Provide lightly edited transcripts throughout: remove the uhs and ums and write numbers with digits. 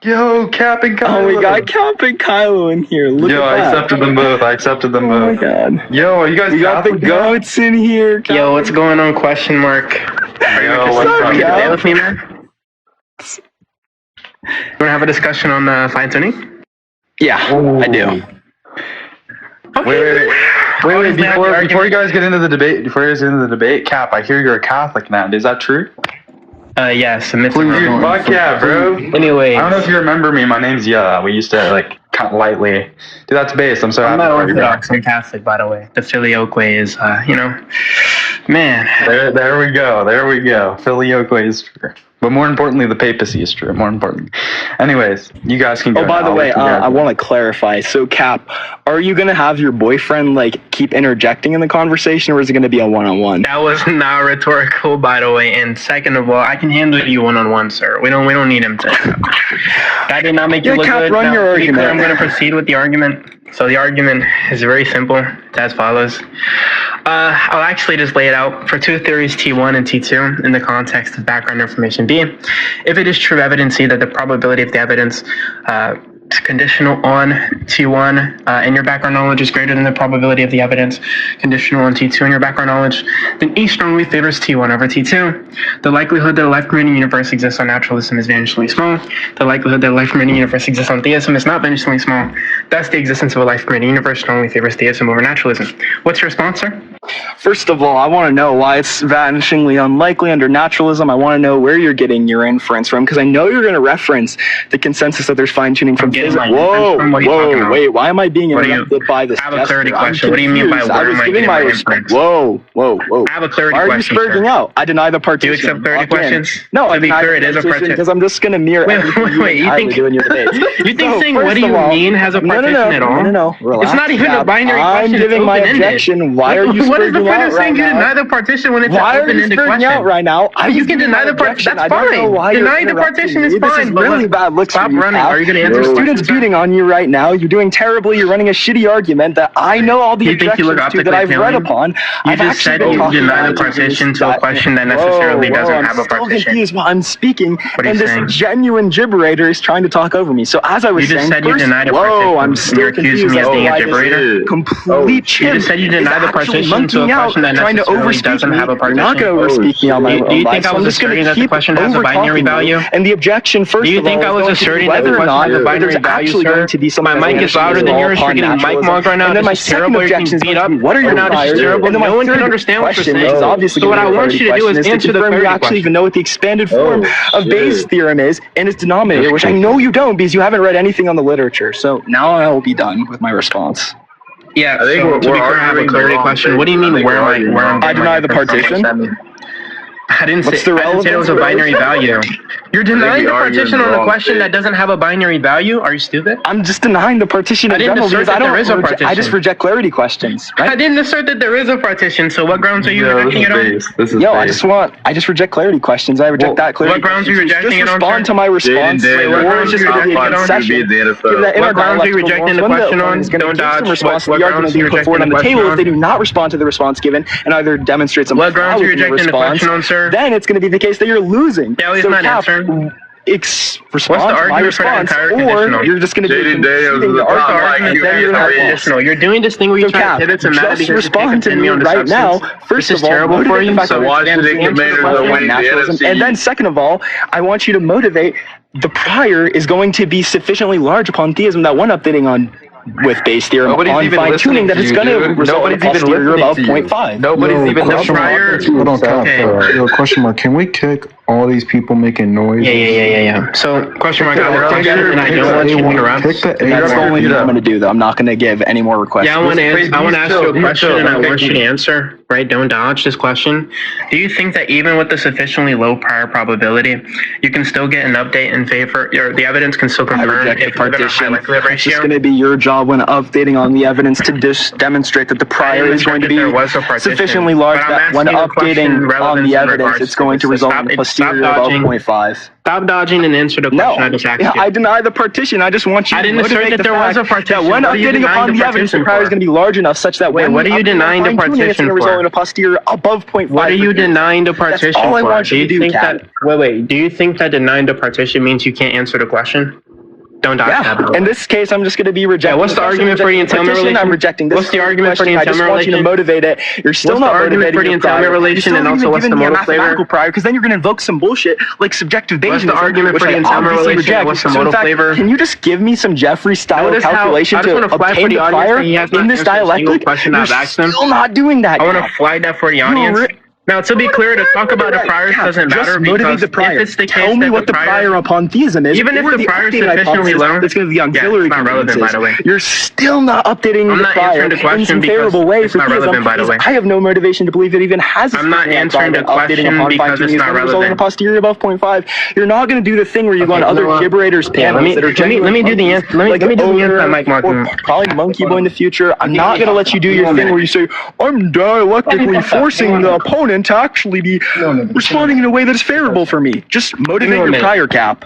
Yo, Capp and Kylo. Oh, we got Capp and Kylo in here. Look at that. I accepted them both. Oh my god. Yo, are you guys We got the goats in here. Yo, what's going on? Question mark. Yo, what's up, you stay with me, man? You wanna have a discussion on fine tuning? Yeah, I do. Wait. Before you guys get into the debate, Capp, I hear you're a Catholic now. Is that true? Yes. Dude, fuck yeah, bro. Anyway. I don't know if you remember me. My name's We used to, like, kind of lightly. Dude, that's base. I'm so happy. I'm not Orthodox. I'm Catholic, by the way. The Filioque is, man. There we go. Filioque is true. But more importantly, the papacy is true. More important. Anyways, you guys can go. Oh, by the way, I want to clarify. So, Capp, are you going to have your boyfriend, keep interjecting in the conversation, or is it going to be a one-on-one? That was not rhetorical, by the way. And second of all, I can handle you one-on-one, sir. We don't need him to. That did not make you look Capp, good. run your argument. I'm going to proceed with the argument. So the argument is very simple. It's as follows. I'll actually just lay it out for two theories, T1 and T2, in the context of background information B. If it is true evidence, C, that the probability of the evidence is conditional on T1 and your background knowledge is greater than the probability of the evidence conditional on T2 and your background knowledge, then E strongly favors T1 over T2. The likelihood that a life-permitting universe exists on naturalism is vanishingly small. The likelihood that a life-permitting universe exists on theism is not vanishingly small. Thus, the existence of a life-permitting universe strongly favors theism over naturalism. What's your response, sir? First of all, I want to know why it's vanishingly unlikely under naturalism. I want to know where you're getting your inference from, because I know you're going to reference the consensus that there's fine-tuning from physics. Whoa, wait, why am I being interrupted by this? I have a clarity question. What do you mean by where am I getting my inference? Whoa. I have a clarity question. Why are you spurging out? I deny the partition. Do you accept clarity questions? No, to be clear, it is a partition. Because I'm just going to mirror wait, you think doing your debates. You think saying what do you mean has a partition at all? No, relax. It's not even a binary question. I'm giving my objection. Why are you What is the spurging point out of saying right you now? deny the partition when it's an open-ended question? Why are you spurging out right now? You can deny the partition. That's fine. Denying the partition is fine. This is really bad looks. Stop running. Are you going to answer the questions? Students beating on you right now. You're doing terribly. You're running a shitty argument that I know all the objections to that I've read upon. You just said you deny the partition to a question that necessarily doesn't have a partition. I'm so confused while I'm speaking, and this genuine gibberator is trying to talk over me. So as I was saying, you just said you denied a partition. I'm still confused. You're accusing me of being a gibberator. Complete chimp. You just said you denied the partition to a question that necessarily doesn't have a partition. You're not going to overspeak me on my own. Do you think I was asserting that the question has a binary value? And the objection first. Do you think I was asserting that the question has a binary value, sir? My mic is louder than yours. You're getting mic mogged right now. And then my This is terrible. You're getting beat up. What are your now this is terrible. No one can understand what you're saying. So what I want you to do is answer the clarity question. You actually even know what the expanded form of Bayes' theorem is and its denominator, which I know you don't because you haven't read anything on the literature. So now I will be done with my response. Yeah, I think so to be clear, I have a clarity question. What do you mean where am I deny the partition? I didn't say it was a binary value. You're denying the partition on a question that doesn't have a binary value? Are you stupid? I'm just denying the partition in general because I just reject clarity questions. Right? I didn't assert that there is a partition, so what grounds are you rejecting it on? I just reject clarity questions. I reject that clarity. What grounds are you rejecting it on? Just respond to my response. What grounds are you rejecting the question on? Don't dodge. What grounds are you rejecting the question on? If they do not respond to the response given and either demonstrate some what grounds are you rejecting the question on, sir? Then it's going to be the case that you're losing. Yeah, he's not answering. Respond to my response, or you're just going to be conceding the argument that you're not conditional. You're doing this thing where you try to pivot to matter because respond to me right now. First of all, terrible for you. So why should it be and then second of all, I want you to motivate the prior is going to be sufficiently large upon theism that one updating on with Bayes' theorem on fine-tuning that it's going to result in a posterior of 0.5. Nobody's even prior. Hold on, Capp. Question mark. Can we kick all these people making noise? Yeah. So, question mark. I have a question, and I don't want you to interrupt. That's the only thing I'm going to do, though. I'm not going to give any more requests. Yeah, I want to ask you a question, and I want you to answer. Right? Don't dodge this question. Do you think that even with the sufficiently low prior probability, you can still get an update in favor, or the evidence can still confirm if you're going to high likelihood ratio? It's going to be your job when updating on the evidence to demonstrate that the prior is going to be sufficiently large that when updating on the evidence, it's going to result in a posterior of 0.5. Stop dodging and answer the question I just asked you. I deny the partition. I just want you to motivate the fact that when updating upon the evidence, the prior is going to be large enough such that when what are you denying the partition it's going to result in a posterior above 0.5. What are you denying the partition for? That's all I want you to do, Wait. Do you think that denying the partition means you can't answer the question? Don't dodge that. In this case, I'm just going to be rejecting. Yeah, what's the argument for the entailment relation? I'm rejecting this. What's the argument for the entailment relation? I just want you to motivate it. You're still not motivating for the entailment relation, and also what's the modal flavor? Prior, because then you're going to invoke some bullshit like subjective Bayesianism. What's the argument for the entailment relation? What's the modal flavor? Can you just give me some Jeffrey-style calculation to obtain the prior in this dialectic? You're still not doing that. I want to flag that for the audience. Now, to be clear, to talk about the priors doesn't matter because if it's the case tell me what the prior upon theism is. Even if the prior is sufficiently low, it's going to be auxiliary. It's not relevant, by the way. You're still not updating the prior in some favorable way for theism. By the way, I have no motivation to believe it even has. I'm not answering the question because it's not relevant. A posterior above 0.5. You're not going to do the thing where you go on other gibberators panels that are let me do the answer. Let me do the answer that Mike Martin. Probably Monkey Boy in the future. I'm not going to let you do your thing where you say I'm dialectically forcing the opponent to actually be responding in a way that is favorable for me. Just motivate your prior, Cap.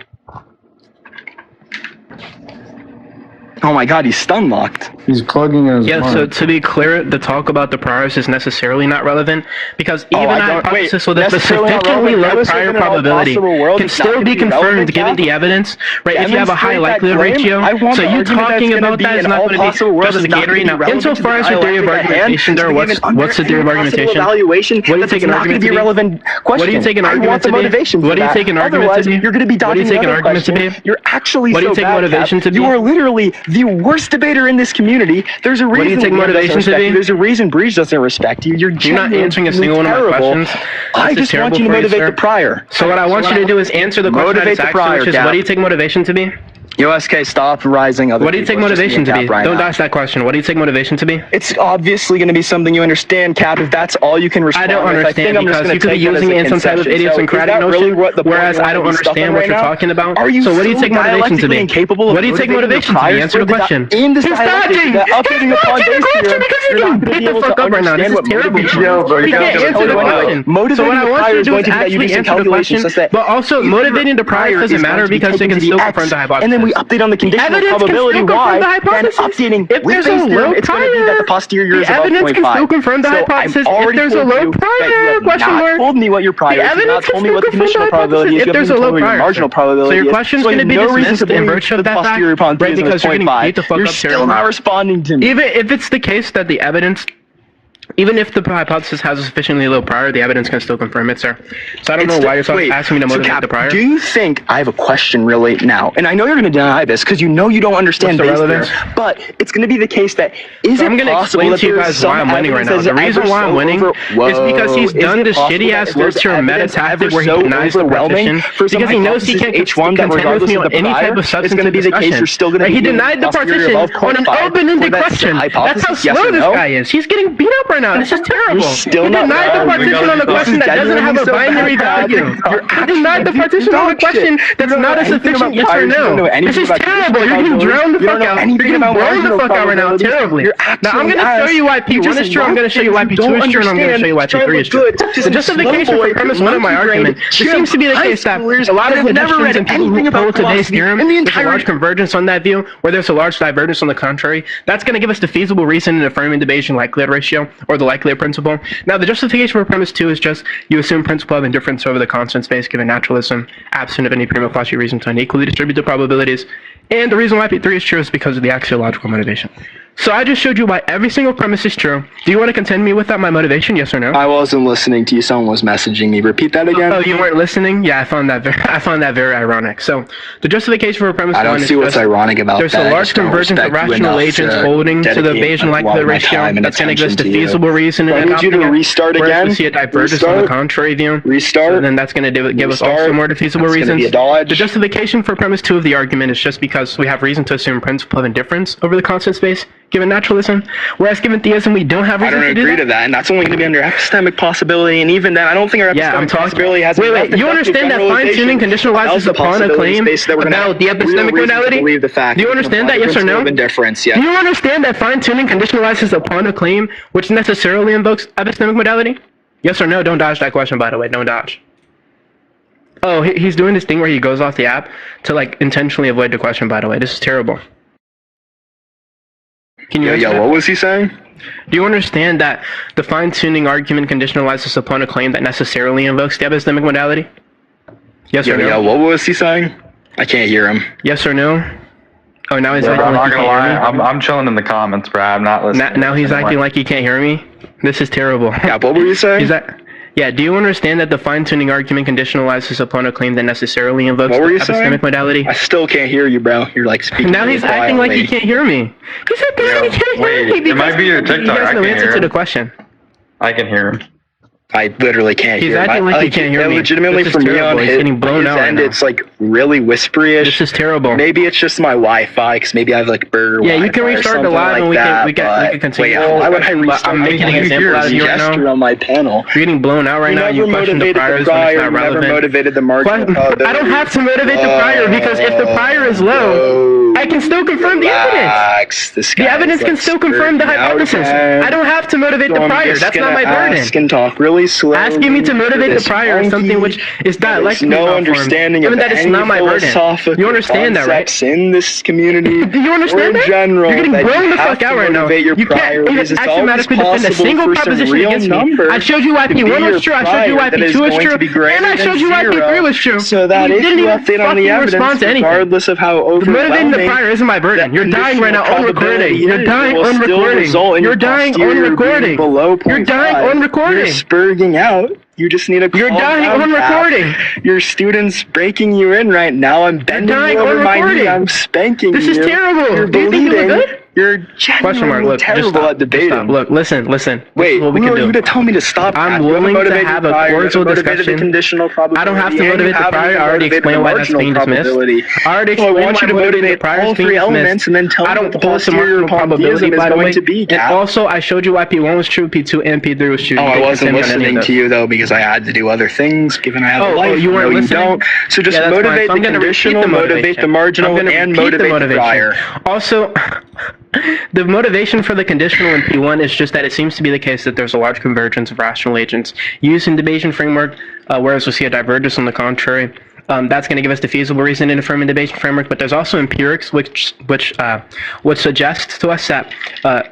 Oh my god, he's stun locked. He's plugging in his mic. So to be clear, the talk about the priors is necessarily not relevant because even a hypothesis with a sufficiently low prior probability can still be confirmed given the evidence, right? If you have a high likelihood ratio, so you talking about that is not going to be justificatory. Now, insofar as your theory of argumentation there, what's the theory of argumentation? What do you take an argument to be? What do you take an argument to be? What do you take an argument to be? You're going to be What do you take an argument to be? You're actually What do you take motivation to be? You are literally the worst debater in this community. There's a reason. What do you take motivation to be? There's a reason Breeze doesn't respect you. You're not answering a single one of my questions. I just want you to motivate the prior. So what I want you to do is answer the question that is actually, which is what do you take motivation to be? Yo, SK, stop rising other. What do you take motivation to be? Don't dodge that question. What do you take motivation to be? It's obviously going to be something you understand, Cap. If that's all you can respond. I don't understand because you could be using it in some type of idiosyncratic notion, whereas I don't understand what you're talking about. So what do you take motivation to be? What do you take motivation to be? Answer the question. He's dodging! He's dodging the question because he's getting beat the fuck up right now. This is terrible. He can't answer the question. So what I want you to do is actually answer the question, but also motivating the prior doesn't matter because they can still confirm the hypothesis. We update on the conditional probability y, and updating if there's a low it's going to be that the posterior is above 0.5. The evidence can still confirm the hypothesis if there's a low prior, question mark. Told me what your prior is. You not told me what the conditional probability is. If there's a low prior. Marginal probability so your question's going to be dismissed in virtue of that fact, right? Because you're getting beat the fuck up. You're still not responding to me. Even if it's the case that the evidence, even if the hypothesis has a sufficiently low prior, the evidence can still confirm it, sir. So I don't know why you're asking me to motivate the prior. Do you think, I have a question really now, and I know you're going to deny this because you know you don't understand base relevance, but it's going to be the case that is it possible that there's some why I'm winning right now. The reason why I'm winning is because he's done this shitty ass literature meta tactic where he denies the partition because he knows he can't contend with me on any type of substantive discussion. He denied the partition on an open-ended question. That's how slow this guy is. He's getting beat up right now. This is terrible. He denied the partition on a question that doesn't have a binary value. He denied the partition on a question that's not a sufficient yes or no. This is terrible. You're getting drowned the fuck out. You're getting blown the fuck out right now. Terribly. Now I'm going to show you why P1 is true. I'm going to show you why P2 is true. And I'm going to show you why P3 is true. The justification for premise one of my argument, it seems to be the case that a lot of clinicians and people who hold today's theorem, there's a large convergence on that view, where there's a large divergence on the contrary. That's going to give us the feasible reason in affirming the Bayesian likelihood ratio, or the likelihood principle. Now, the justification for premise 2 is just you assume principle of indifference over the constant space given naturalism, absent of any prima facie reason to unequally distribute the probabilities. And the reason why P3 is true is because of the axiological motivation. So I just showed you why every single premise is true. Do you want to contend me with that, my motivation, yes or no? I wasn't listening to you. Someone was messaging me. Repeat that again. Oh, you weren't listening? Yeah, I found that very ironic. So the justification for premise 1 is I don't see what's ironic about that. There's a large convergence of rational agents holding to the Bayesian likelihood ratio. That's going to give us the feasible reason. I need you to restart again. We see a divergence on the contrary view. Restart. So then that's going to give us also more feasible reasons. The justification for premise 2 of the argument is just because we have reason to assume principle of indifference over the constant space given naturalism, whereas given theism we don't have reason to do that. I don't agree to that, and that's only going to be under epistemic possibility, and even then I don't think our epistemic possibility has Wait, you understand that fine-tuning conditionalizes upon a claim about the epistemic modality? Do you understand that, yes or no? Do you understand that fine-tuning conditionalizes upon a claim which necessarily invokes epistemic modality? Yes or no? Don't dodge that question, by the way. Don't dodge. Oh, he's doing this thing where he goes off the app to intentionally avoid the question, by the way. This is terrible. Can you what was he saying? Do you understand that the fine-tuning argument conditionalizes upon a claim that necessarily invokes the epistemic modality? Yes or no? What was he saying? I can't hear him. Yes or no? Oh, now he's Yeah, bro, acting I'm like not he gonna can't lie. hear me? I'm chilling in the comments, bro. I'm not listening. Now he's acting like he can't hear me? This is terrible. Yeah, what were you saying? Yeah, do you understand that the fine-tuning argument conditionalizes upon a claim that necessarily invokes What were the you saying? epistemic modality? I still can't hear you, bro. You're like speaking. Now he's acting like he can't hear me. He said he can't hear wait, me. it might be your TikTok. He has I no can answer hear to the him. question. I can hear him. I literally can't He's hear. acting like he can't hear me. Legitimately, This is for me terrible. on He's his, getting blown out right end, now. it's like really whispery-ish. This is terrible. Maybe it's just my Wi-Fi, because maybe I have like burger Yeah, Wi-Fi you can or restart the something live like and we that, can continue. Wait, why would I restart? I'm making an example out of you right now. Gesture on my panel. You're getting blown out right now. You question the priors when it's not relevant. Never motivated the marginal. I don't have to motivate the prior because if the prior is low, I can still confirm the evidence. The evidence can still confirm the hypothesis. I don't have to motivate the prior. That's not my burden. Ask and talk really slow. Asking me to motivate the prior is something which is dialectically no understanding of that it's not my burden. You understand that, right? In this community, Do you understand or that? in general, You're getting that blown you the have fuck to out right now. motivate your You can't prior, even because it's axiomatically always defend a single possible for some proposition real against me. number I showed you why to be P1 was your true. I showed you why prior that is P2 was going true. to be greater And I than showed you why zero, P3 was true. so that you if didn't you even update on the fucking respond evidence, to anything. regardless of how Motivating the overwhelming prior isn't my burden. that You're dying right now on conditional recording. probability You're is, dying it will on still recording. result in You're your dying on posterior being recording. below You're dying 0.5. on recording. You're spurging out. You just need a You're calm dying down on path. recording. Your student's breaking you in right now. I'm bending dying you over on my knee. recording. I'm spanking This you. is terrible. You're Do you think you look bleeding. good? You're Question mark. genuinely Look, just terrible stop. at Just debating. stop. Look, listen. This Wait, is what we who can are do. you to tell me to stop? I'm that? You haven't willing to motivated have the a prior, you cordial haven't motivated discussion. The conditional probability. I don't have to and you motivate the haven't prior. even I already motivated explained the why that's marginal being dismissed. probability. I already So I explained want you why to motivating the motivate prior all is being three dismissed. elements and then tell I me don't what the post the posterior marginal probability, theism is by the going way. to be. And Cap. also, I showed you why P1 was true, P2 and P3 was true. Oh, You I can't wasn't depend on any of listening those. to you though because I had to do other things. Given I have a life, you weren't no, you listening? don't. So just Yeah, that's fine. motivate So I'm the gonna repeat conditional, the motivate motivation. the marginal, I'm gonna and repeat motivate the prior. Also, the motivation for the conditional in P1 is just that it seems to be the case that there's a large convergence of rational agents used in the Bayesian framework, whereas we see a divergence on the contrary. That's going to give us the feasible reason in affirming the Bayesian framework, but there's also empirics which would suggest to us that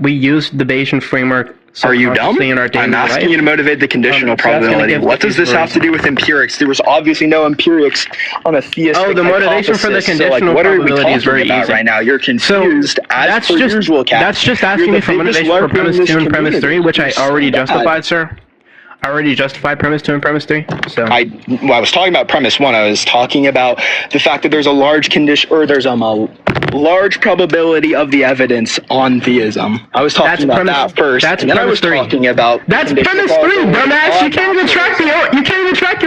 we use the Bayesian framework. Are you dumb? In our daily I'm asking life. you to motivate the conditional So that's gonna probability. give What the does this feasible have to do with empirics? There was obviously no empirics on a theistic the motivation for the hypothesis. conditional what are we probability is talking very about easy. right now? You're confused as that's per just usual, Cap. that's just asking You're me the for biggest motivation for LARPer in premise this 2 and premise community. 3, which I You're already so bad. justified, sir. I already justified premise 2 and premise 3. So I was talking about premise 1. I was talking about the fact that there's a large condition, or there's a large probability of the evidence on theism. I was talking about that first. That's and then I was premise 3. talking about That's premise 3, dumbass. You can't even track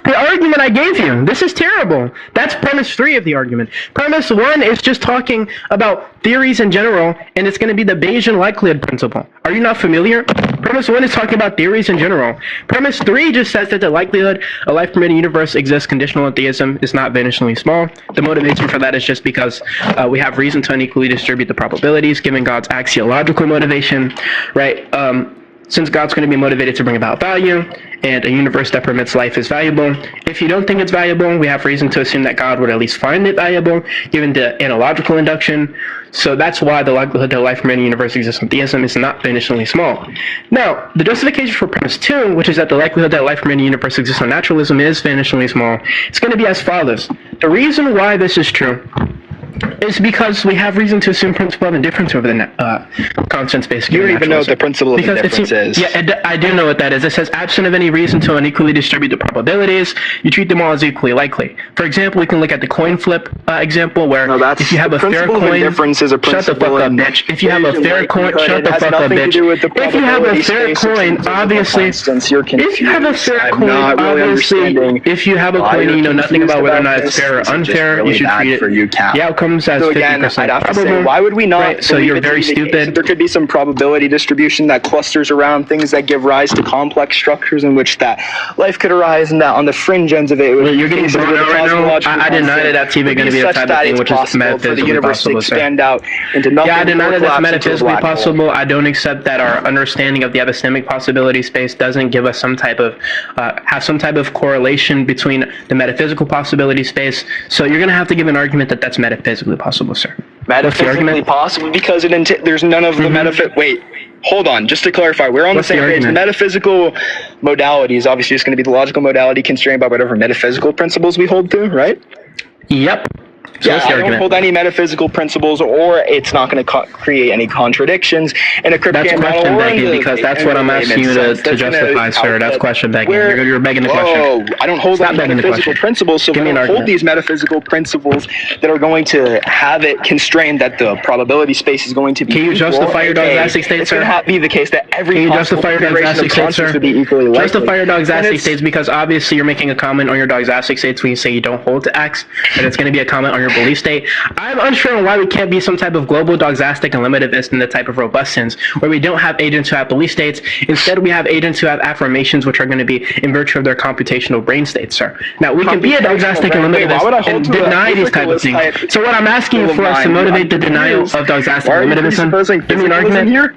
the argument I gave you. This is terrible. That's premise 3 of the argument. Premise 1 is just talking about theories in general, and it's going to be the Bayesian likelihood principle. Are you not familiar? Premise 1 is talking about theories in general. Premise 3 just says that the likelihood a life-permitting universe exists conditional on theism is not vanishingly small. The motivation for that is just because we have reason to unequally distribute the probabilities given God's axiological motivation, right? Since God's going to be motivated to bring about value, and a universe that permits life is valuable. If you don't think it's valuable, we have reason to assume that God would at least find it valuable, given the analogical induction. So that's why the likelihood that life from any universe exists in theism is not vanishingly small. Now, the justification for premise 2, which is that the likelihood that life from any universe exists on naturalism is vanishingly small, it's going to be as follows. The reason why this is true is because we have reason to assume principle of indifference over the constant space. You don't even know what the principle of indifference is. Yeah, I do know what that is. It says, absent of any reason to unequally distribute the probabilities, you treat them all as equally likely. For example, we can look at the coin flip example, where if you have a fair coin, indifference is a shut the fuck up, bitch. If you have a fair coin, shut the fuck up, bitch. If you have a fair coin, obviously, if you have a fair coin, obviously, if you have a coin and you know nothing about whether or not it's fair or unfair, you should treat it. The outcomes as 50% I'd have to probable. say, why would we not? Right, so you're very stupid. There could be some probability distribution that clusters around things that give rise to complex structures in which that life could arise, and that on the fringe ends of it. Well, you're getting blown out right now. I deny that that's even going to be the type of thing which is metaphysically possible. Expand out into nothing. Yeah, I deny that that's metaphysically possible. I don't accept that our understanding of the epistemic possibility space doesn't give us some type of have some type of correlation between the metaphysical possibility space. So you're going to have to give an argument that that's metaphysically possible, sir. Metaphysically possible because there's none of the Wait, hold on. Just to clarify, we're on the same page. The metaphysical modality is obviously just going to be the logical modality constrained by whatever metaphysical principles we hold to, right? Yep. So Yeah, what's the I don't argument? hold any metaphysical principles, or it's not going to create any contradictions in a That's Christian question model, begging, because that's what I'm asking you to justify, sir. That's question begging. You're begging the question. I don't hold Stop any begging the metaphysical question. principles, so Give if me I an don't hold argument. these metaphysical principles that are going to have it constrained that the probability space is going to be Can you equal, justify your dogmatic state, it's sir? going to be the case that every Can you possible justify your configuration of dogmatic state, conscience sir? would be equally likely. Justify your And dogmatic it's- states, because obviously you're making a comment on your dogmatic states when you say you don't hold to X, and it's going to be a comment on your belief state. I'm unsure on why we can't be some type of global dogmatic and limitivist in the type of robust sense, where we don't have agents who have belief states. Instead, we have agents who have affirmations, which are going to be in virtue of their computational brain states, sir. Now, we can be a dogmatic and Wait, why would I limitivist hold and to a deny these type of things. type So what I'm asking you of for is to mind? motivate the I'm denial of confused. dogmatic Why are you and presupposing limitism. Give me an physicalism argument. here?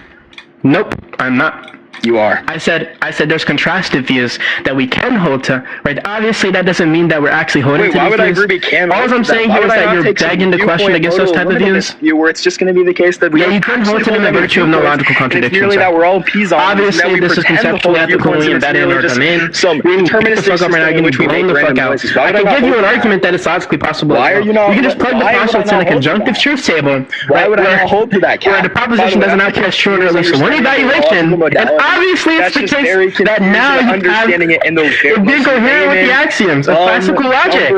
Nope, I'm not. You are. I said there's contrastive views that we can hold to, right? Obviously, that doesn't mean that we're actually holding Wait, to why these would I views. agree we can? All I'm saying here is that you're begging to question against those type of views. View where it's just going to be the case that we Yeah, don't you can hold actually to them in any virtue of no viewpoints, logical and contradiction, It's merely sir. that we're all peas on Obviously, this is conceptually ethically embedded in our domain. Some We can deterministic fuck up system right now. in You which we can make blow the fuck random out. noises. Why I would can not give you hold an to that? argument that it's logically possible. Why as are well. you not- You can just plug the why would I postulates not in a hold to conjunctive that? truth table. Why would I not hold to that, Where Cap? the proposition By the doesn't way, outcast true under at least one understanding evaluation, the and modality. obviously it's That's the just case very that now you have understanding it in the very it did coherent with the axioms of classical logic.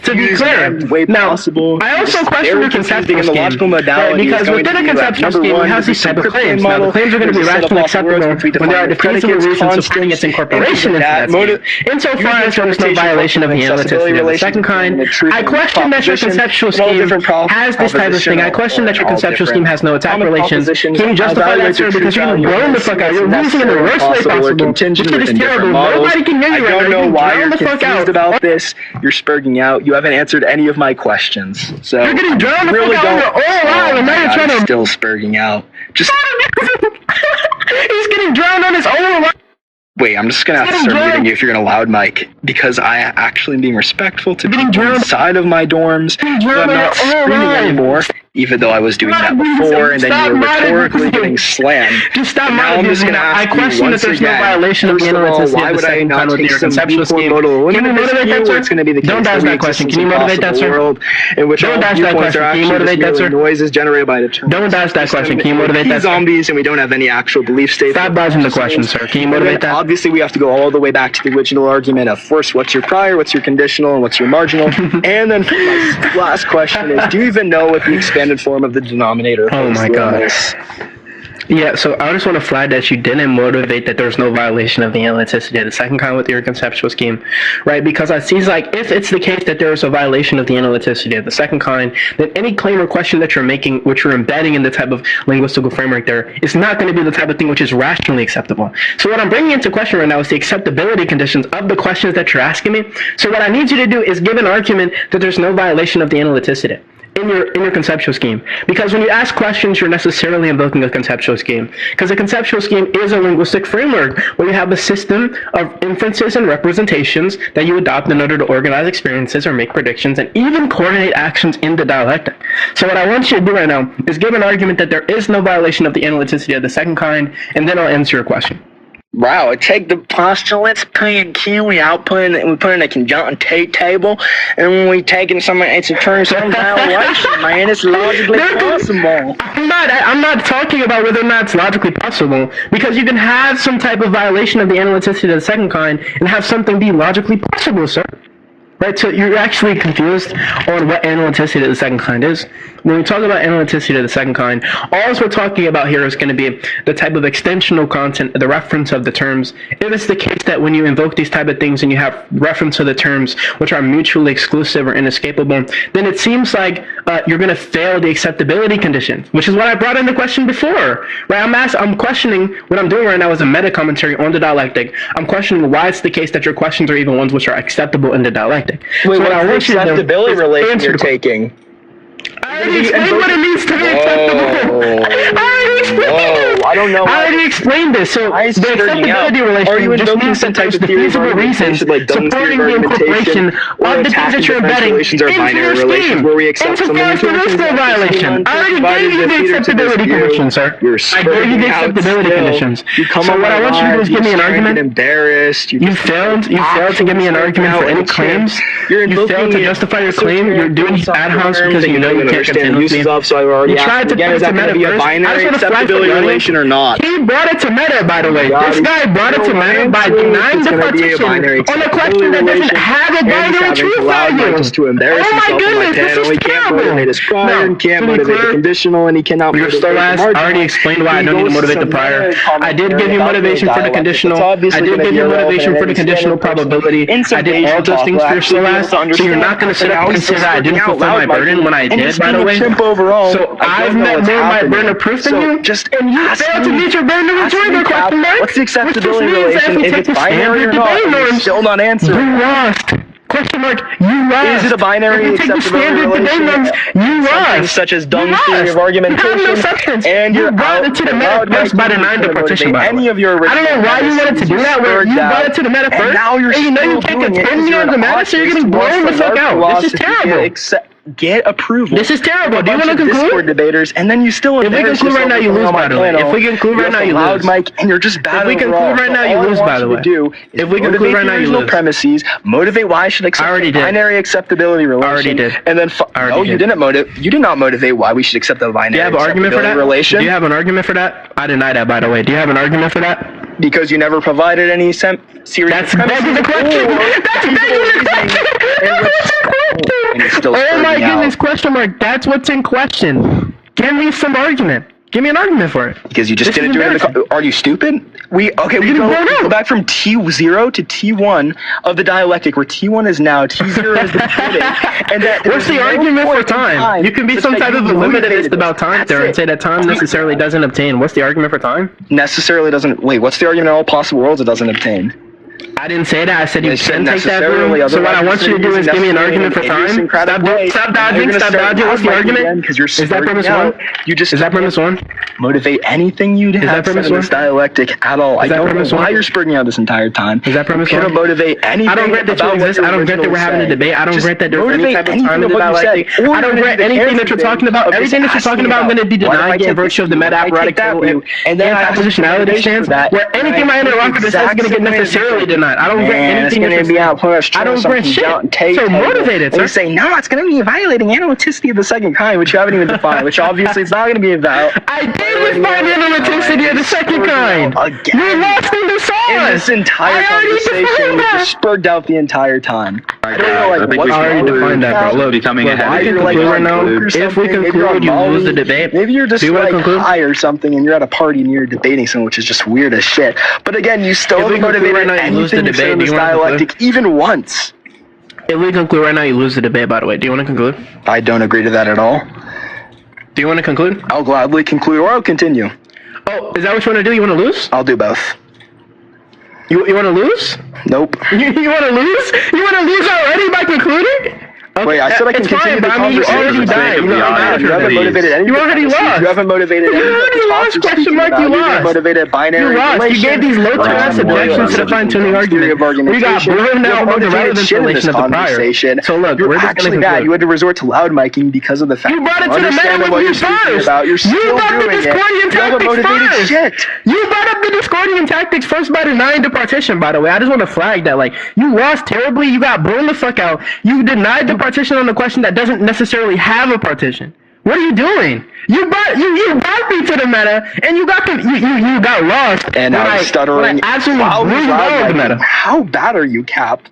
To be clear, now I also question your conceptual scheme, right? Because within a conceptual scheme, we have these type of claims. Now the claims are going to be rationally acceptable when there are defensible reasons supporting its incorporation into that scheme. Insofar as there is no violation of the analyticity of the second kind, I question that your conceptual scheme has this type of thing. I question that your conceptual scheme has no attack relations. Can you justify that, sir? Because you're blowing the fuck out. You're losing in the worst way possible. This shit is terrible. Nobody can hear you I right don't now. know You're why drowned you're the fuck confused out. about this. You're spurging out. You haven't answered any of my questions. So You're getting drowned the really fuck out on don't. your own line, and now my you're God, trying he's to. still spurging out. Just He's getting drowned on his own line. wait. I'm just gonna have to Getting start drowned. muting you if you're gonna loud mic, because I actually am being respectful to Getting people drowned. inside of my dorms. Getting So drowned I'm on not your own screaming line. anymore, even though I was doing that before, and then you were Stop rhetorically monetizing. getting slammed. Just stop But now I'm just monetizing. gonna I ask question you that once there's again, no violation of the first of all, analyticity why of the would I second not kind with take your some conceptual viewpoint scheme. modal Can you eliminate motivate view that, where sir? it's going to be the case Don't that ask we that question. exist Can you in a motivate that, possible sir? world in which Don't all ask that viewpoints question. are Can you actually just motivate that, merely sir? noises generated by a determined Don't ask that question. Can you system. motivate We're that, sir? zombies, and we don't have any actual belief states. Stop dodging the question, sir. Can you And then motivate that? obviously, we have to go all the way back to the original argument of first, what's your prior, what's your conditional, and what's your marginal. And then my last question is, do you even know what the expanded form of the denominator Oh is? my God. Yeah, so I just want to flag that you didn't motivate that there's no violation of the analyticity of the second kind with your conceptual scheme, right? Because it seems like if it's the case that there is a violation of the analyticity of the second kind, then any claim or question that you're making, which you're embedding in the type of linguistical framework there, is not going to be the type of thing which is rationally acceptable. So what I'm bringing into question right now is the acceptability conditions of the questions that you're asking me. So what I need you to do is give an argument that there's no violation of the analyticity in your conceptual scheme. Because when you ask questions, you're necessarily invoking a conceptual scheme. Because a conceptual scheme is a linguistic framework where you have a system of inferences and representations that you adopt in order to organize experiences or make predictions and even coordinate actions in the dialectic. So what I want you to do right now is give an argument that there is no violation of the analyticity of the second kind, and then I'll answer your question. Wow, I take the postulates P and Q, we output it, we put it in a conjunctive table, and when we take in some, it's a term some violation, man. It's logically possible. I'm not talking about whether or not it's logically possible, because you can have some type of violation of the analyticity of the second kind and have something be logically possible, sir. Right, so you're actually confused on what analyticity of the second kind is. When we talk about analyticity of the second kind, all we're talking about here is going to be the type of extensional content, the reference of the terms. If it's the case that when you invoke these type of things and you have reference to the terms which are mutually exclusive or inescapable, then it seems like you're going to fail the acceptability condition, which is what I brought in the question before. Right, I'm questioning, what I'm doing right now is a meta commentary on the dialectic. I'm questioning why it's the case that your questions are even ones which are acceptable in the dialectic. Wait, So what's I the want you to do acceptability is relation answer you're the question. taking? I already explained what it means to be acceptable. I already explained it. I don't know. I already explained this. So Why is the it spurting out? acceptability Are you relation just invoking means some that type there's of the theory of feasible reasons argumentation, like Dunn's theory supporting of the incorporation argumentation, or of the things that you're embedding relations are into binary your relations scheme. where we accept some Insofar as there is no violation. I already gave you the acceptability conditions, sir. I gave you the acceptability conditions. So what I want you to do is give me an argument. Embarrassed. You failed to give me an argument for any claims. You failed to justify your claim. You're doing ad hocs because you know you can't contend with me. You tried to put it to Meta first. I just want to flag for the relation or not. He brought it to Meta, by the way. This guy brought it to Meta by denying the partition on a question that doesn't have a binary truth value. Oh my goodness, this is terrible. No, can't motivate the conditional, and he cannot. You're still last. I already explained why I don't need to motivate the prior. I did give you motivation for the conditional. I did give you motivation for the conditional probability. I did all those things for your still last. So you're not going to sit up and say that I didn't fulfill my burden when I did, by the way. So I've met more of my burden of proof than you, and you failed to meet your burden of rejoinder, question mark. What's the acceptability relation? If it's binary or not, I'm still not answering. You lost. Question mark, you lost. Is it a binary acceptability relation? You lost. Something such as Dunn's theory of argumentation. You have no substance. And you brought it to the Meta first by denying the partition, by the way. I don't know why you wanted to do that, where you brought it to the Meta first, and now you know you can't contend me on the Meta, so you're getting blown the fuck out. This is terrible. Get approval. This is terrible. Do you want to conclude? Discord debaters, and then you still. If we conclude right now, you lose. By the way, if we conclude right now, you lose. Mic, and you're just bad. If we conclude right now, you lose. By the way, if we conclude right now, you lose. Premises, motivate why I should accept the binary acceptability relation. I already did. And then no, you didn't motivate. You did not motivate why we should accept the binary. Do you have an argument for that? Relation? Do you have an argument for that? I deny that. By the way, do you have an argument for that? Because you never provided any serious. That's begging the question. That's begging the question. Oh my goodness, question mark. That's what's in question. Give me some argument. Give me an argument for it. Because you just didn't do it. Are you stupid? We go back from T0 to T1 of the dialectic, where T1 is now, T0 is the beginning. And that what's the argument for time? You can be some type of limitedist about time there and say that time necessarily doesn't obtain. What's the argument for time? Necessarily doesn't. Wait, what's the argument in all possible worlds it doesn't obtain? I didn't say that. I said you shouldn't take that room. So what I want you to do is give me an argument for time. Stop dodging. What's the argument? Is that premise one? Is that premise one? Motivate anything you'd have in this dialectic at all. I don't know why you're spurting out this entire time. Is that premise one? You motivate anything. I don't grant that you exist. I don't grant that we're having a debate. I don't grant that there's any type of time in the dialectic. I don't grant anything that you're talking about. Everything that you're talking about, I'm going to be denying in virtue of the meta-dialectical and anti-positionality stance, where anything my interlocutor says is going to get necessarily denied. I don't grant anything that you're saying. I don't grant shit. So motivated, sir. You say, no, it's going to be violating analyticity of the second kind, which you haven't even defined, which obviously it's not going to be about. I did define analyticity of the second kind. You lost in the sauce. In this entire conversation, you just spurred out the entire time. I don't know, like, I already defined that, bro. Look, becoming a habit. Right now, if we conclude, you lose the debate. Maybe you're just like high or something, and you're at a party and you're debating someone, which is just weird as shit. But again, you still haven't motivated right now, you lose the debate. Do you dialectic even once. If we conclude right now, you lose the debate, by the way. Do you want to conclude? I don't agree to that at all. Do you want to conclude? I'll gladly conclude, or I'll continue. Oh, is that what you want to do? You want to lose? I'll do both. You want to lose? Nope. You want to lose? You want to lose already by concluding? Okay. Wait, I said I can continue the conversation. You already died. You haven't motivated anything. You already lost. You haven't motivated anything. You already lost, question mark, you lost. Motivated binary. You lost. You gave these low-class objections to the fine-tuning argument. We got blown out on the relevance relation of the prior. So look, we're just going to conclude. You had to resort to loud miking because of the fact you brought it to the Meta with me first. You're still doing it. You haven't motivated shit. You brought up the Discordian tactics first by denying the partition, by the way. I just want to flag that. Like, you lost terribly. You got blown the fuck out. You denied the partition on the question that doesn't necessarily have a partition. What are you doing? You brought me to the Meta, and you got lost. And I was stuttering. Absolutely, Meta. How bad are you, Cap?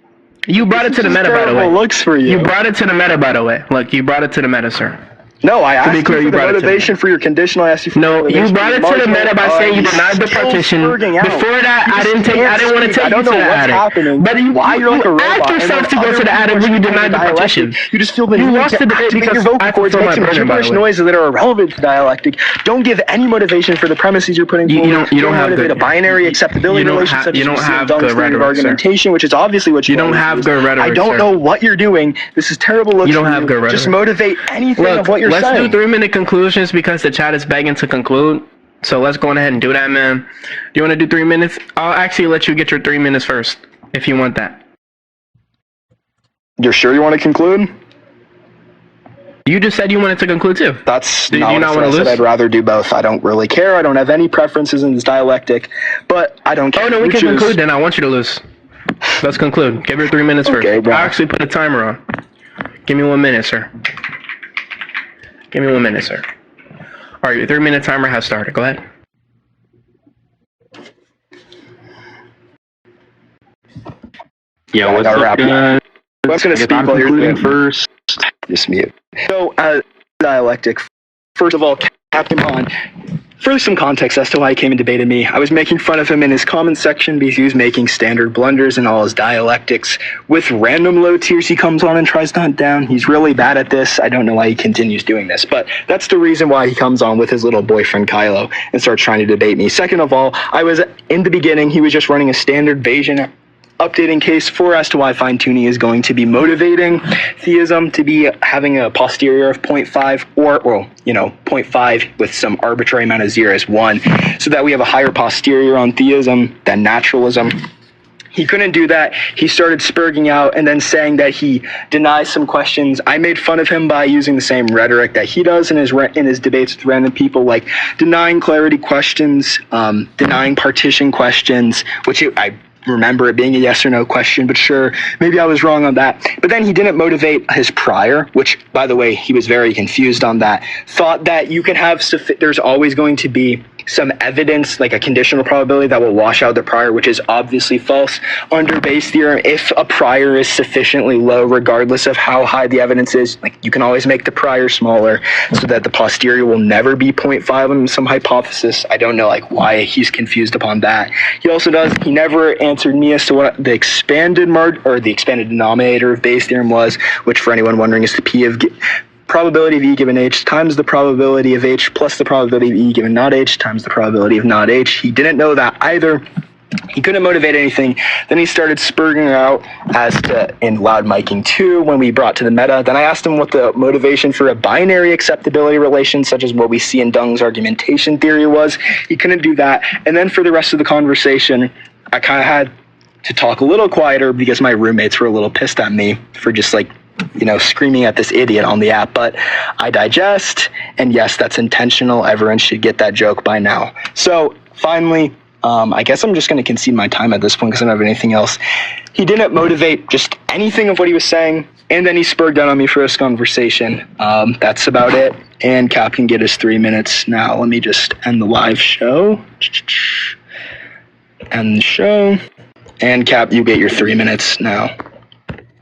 You brought it to the Meta, by the way. Looks for you. You brought it to the Meta, by the way. Look, you brought it to the Meta, sir. No, I asked you for the motivation for your conditional. I asked you for you brought it to the Meta by saying you denied the partition. Before that, I didn't want to take you to the attic. But you're like a robot. Ask yourself to go to the attic when you denied the partition. You just feel the need lost the debate because your vocal cords make some gibberish noises that are irrelevant to dialectic. Don't give any motivation for the premises you're putting forward. You don't have a binary acceptability relationship. You don't have good rhetoric, argumentation, which is obviously what you don't have good rhetoric. I don't know what you're doing. This is terrible looking. You don't have good rhetoric. Just motivate anything of what you're saying. Let's do 3-minute conclusions because the chat is begging to conclude. So let's go ahead and do that, man. Do you want to do 3 minutes? I'll actually let you get your 3 minutes first, if you want that. You're sure you want to conclude? You just said you wanted to conclude too. That's Do not you what not I want to said. lose? I'd rather do both. I don't really care. I don't have any preferences in this dialectic, but I don't care. Oh no, we You can choose. conclude then. I want you to lose. Let's conclude. Give your 3 minutes Okay, first. bro. I'll actually put a timer on. Give me 1 minute, sir. Give me 1 minute, sir. All right, your 3 minute timer has started. Go ahead. Yeah, what's gotta up, wrap it guys? What's going to speak I'm while you're concluding doing first. Just mute. So, dialectic. First of all, Captain Bond, for some context as to why he came and debated me, I was making fun of him in his comment section because he was making standard blunders in all his dialectics. With random low tiers, he comes on and tries to hunt down. He's really bad at this. I don't know why he continues doing this, but that's the reason why he comes on with his little boyfriend Kylo and starts trying to debate me. Second of all, I was in the beginning, he was just running a standard Bayesian updating case for as to why fine-tuning is going to be motivating theism to be having a posterior of 0.5 or 0.5 with some arbitrary amount of zeros, 1, so that we have a higher posterior on theism than naturalism. He couldn't do that. He started spurging out and then saying that he denies some questions. I made fun of him by using the same rhetoric that he does in his debates with random people, like denying clarity questions, denying partition questions, which I remember it being a yes or no question, but sure, maybe I was wrong on that. But then he didn't motivate his prior, which, by the way, he was very confused on that. Thought that you can have, there's always going to be some evidence, like a conditional probability that will wash out the prior, which is obviously false. Under Bayes' theorem, if a prior is sufficiently low, regardless of how high the evidence is, like you can always make the prior smaller so that the posterior will never be 0.5 on some hypothesis. I don't know like why he's confused upon that. He never answered me as to what the expanded denominator of Bayes' theorem was, which for anyone wondering is the P of probability of E given H times the probability of H plus the probability of E given not H times the probability of not H. He didn't know that either. He couldn't motivate anything. Then he started spurging out as to in loud miking 2 when we brought to the meta. Then I asked him what the motivation for a binary acceptability relation, such as what we see in Dung's argumentation theory was. He couldn't do that. And then for the rest of the conversation, I kind of had to talk a little quieter because my roommates were a little pissed at me for just screaming at this idiot on the app, but I digest, and yes, that's intentional. Everyone should get that joke by now. So finally, I guess I'm just going to concede my time at this point because I don't have anything else. He didn't motivate just anything of what he was saying, and then he spurred down on me for this conversation. That's about it, and Cap can get his 3 minutes now. Let me just end the live show. End the show. And Cap, you get your 3 minutes now.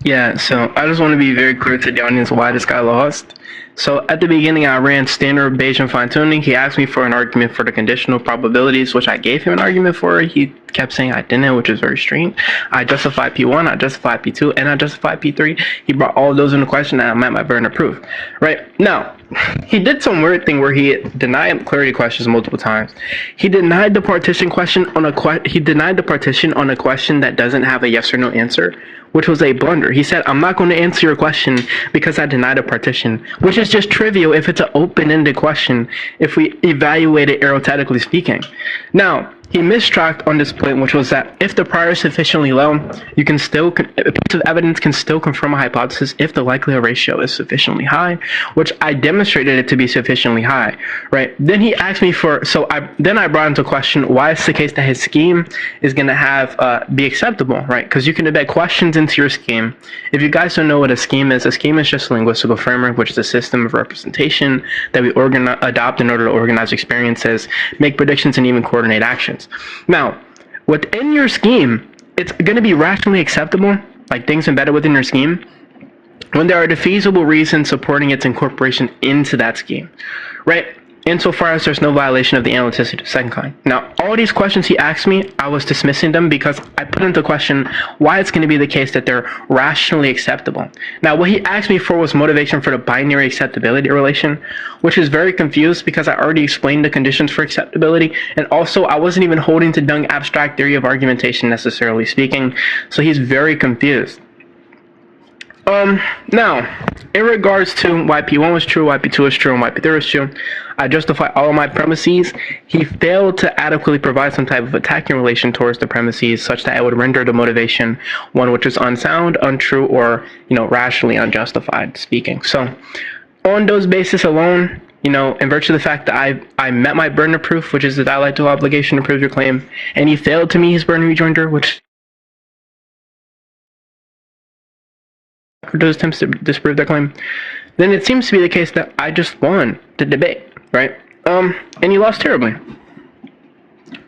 Yeah, so I just want to be very clear to the audience why this guy lost. So at the beginning, I ran standard Bayesian fine-tuning. He asked me for an argument for the conditional probabilities, which I gave him an argument for. He kept saying I didn't, which is very strange. I justified P1, I justified P2, and I justified P3. He brought all of those into question, and I met my burden of proof. Right? Now, he did some weird thing where he denied clarity questions multiple times. He denied the partition question on a question that doesn't have a yes or no answer, which was a blunder. He said, I'm not going to answer your question because I denied a partition, which is just trivial if it's an open-ended question, if we evaluate it arithmetically speaking. Now, he mistracked on this point, which was that if the prior is sufficiently low, a piece of evidence can still confirm a hypothesis if the likelihood ratio is sufficiently high, which I demonstrated it to be sufficiently high, right? Then he asked me then I brought into question why it's the case that his scheme is going to be acceptable, right? Because you can embed questions into your scheme. If you guys don't know what a scheme is just a linguistical framework, which is a system of representation that we adopt in order to organize experiences, make predictions, and even coordinate actions. Now, within your scheme, it's going to be rationally acceptable, like things embedded within your scheme, when there are defeasible reasons supporting its incorporation into that scheme, right? Insofar as there's no violation of the analyticity of the second kind. Now, all these questions he asked me, I was dismissing them because I put into question why it's going to be the case that they're rationally acceptable. Now, what he asked me for was motivation for the binary acceptability relation, which is very confused because I already explained the conditions for acceptability, and also I wasn't even holding to Dung's abstract theory of argumentation necessarily speaking, so he's very confused. Now, in regards to why P1 was true, why P2 was true, and why P3 was true, I justify all of my premises. He failed to adequately provide some type of attacking relation towards the premises such that it would render the motivation one which is unsound, untrue, or, rationally unjustified speaking. So, on those bases alone, in virtue of the fact that I met my burden of proof, which is the dialectical obligation to prove your claim, and he failed to meet his burden of rejoinder, which those attempts to disprove their claim, then it seems to be the case that I just won the debate, right? And he lost terribly.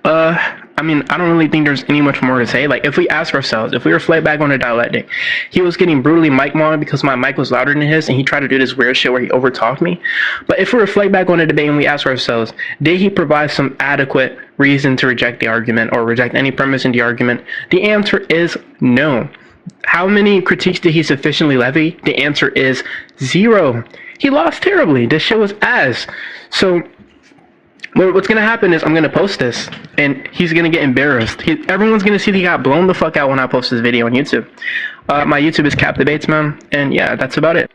I don't really think there's any much more to say. Like, if we ask ourselves, if we reflect back on the dialectic, he was getting brutally mic modded because my mic was louder than his, and he tried to do this weird shit where he overtalked me. But if we reflect back on the debate and we ask ourselves, did he provide some adequate reason to reject the argument or reject any premise in the argument? The answer is no. How many critiques did he sufficiently levy? The answer is 0. He lost terribly. This shit was ass. So what's going to happen is I'm going to post this, and he's going to get embarrassed. Everyone's going to see that he got blown the fuck out when I post this video on YouTube. My YouTube is Capp.KG, man. And yeah, that's about it.